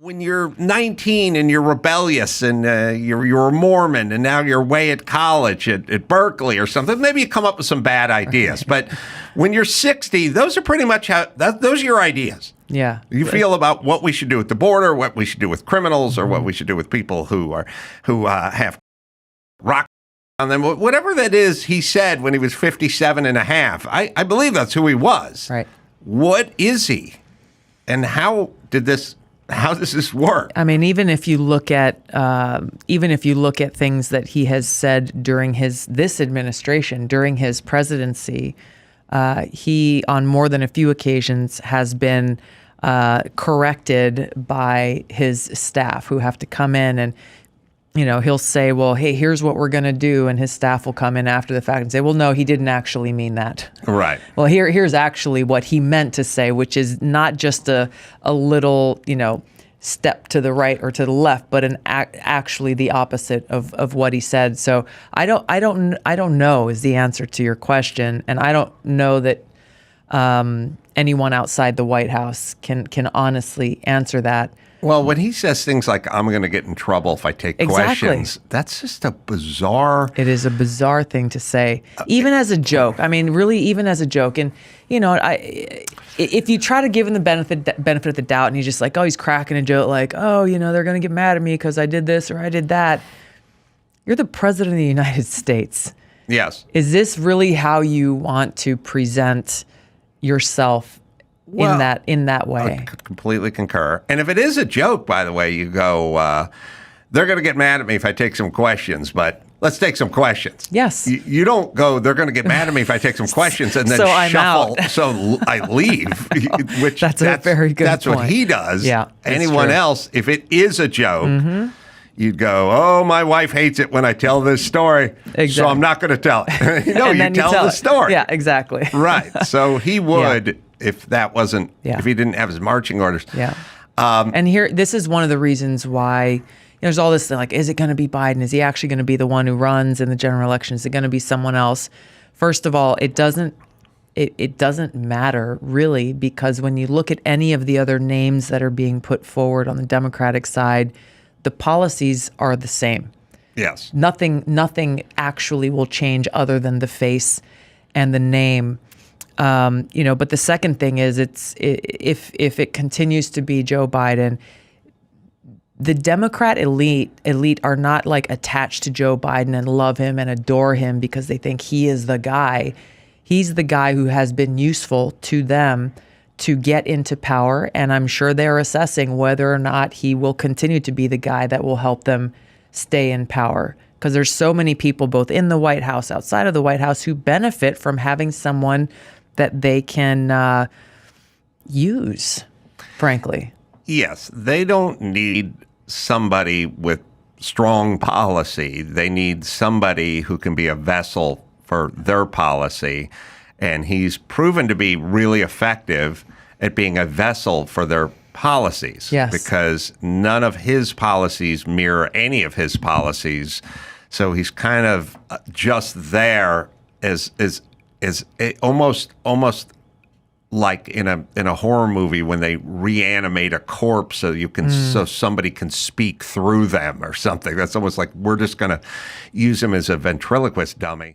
When you're 19 and you're rebellious and you're a Mormon and now you're away at college at Berkeley or something, maybe you come up with some bad ideas. But when you're 60, those are pretty much those are your ideas. Yeah. You feel about what we should do at the border, what we should do with criminals, or what we should do with people who have rock on them. Whatever that is he said when he was 57 and a half, I believe that's who he was. Right. What is he? And how does this work? I mean, even if you look at things that he has said during this administration, during his presidency, he on more than a few occasions has been corrected by his staff who have to come in and, he'll say, well, hey, here's what we're going to do. And his staff will come in after the fact and say, well, no, he didn't actually mean that. Right. Well, here's actually what he meant to say, which is not just a little, step to the right or to the left, but actually the opposite of what he said. So I don't know is the answer to your question. And I don't know that anyone outside the White House can honestly answer that. Well, when he says things like, I'm going to get in trouble if I take questions, that's just a bizarre... It is a bizarre thing to say, even as a joke. I mean, really, even as a joke. And, if you try to give him the benefit of the doubt and he's just like, oh, he's cracking a joke, like, oh, they're going to get mad at me because I did this or I did that. You're the president of the United States. Yes. Is this really how you want to present yourself in that way? I completely concur. And if it is a joke, by the way, you go, they're going to get mad at me if I take some questions, but let's take some questions. Yes. You don't go, they're going to get mad at me if I take some questions and then so I'm shuffle. out. So I leave, which that's a very good That's point. what he does. Yeah. Anyone else, if it is a joke, you'd go, oh, my wife hates it when I tell this story, so I'm not going to tell it. You tell the story. Yeah, exactly. Right. So he would, if that wasn't, if he didn't have his marching orders. Yeah. And this is one of the reasons why there's all this thing, like, is it going to be Biden? Is he actually going to be the one who runs in the general election? Is it going to be someone else? First of all, it doesn't matter really, because when you look at any of the other names that are being put forward on the Democratic side, the policies are the same. Yes. Nothing actually will change other than the face and the name. But the second thing is, if it continues to be Joe Biden, the Democrat elite are not like attached to Joe Biden and love him and adore him because they think he is the guy. He's the guy who has been useful to them to get into power, and I'm sure they're assessing whether or not he will continue to be the guy that will help them stay in power. Because there's so many people, both in the White House, outside of the White House, who benefit from having someone that they can use, frankly. Yes, they don't need somebody with strong policy. They need somebody who can be a vessel for their policy. And he's proven to be really effective at being a vessel for their policies. Yes. Because none of his policies mirror any of his policies. So he's kind of just there as almost like in a horror movie when they reanimate a corpse so somebody can speak through them or something. That's almost like we're just going to use him as a ventriloquist dummy.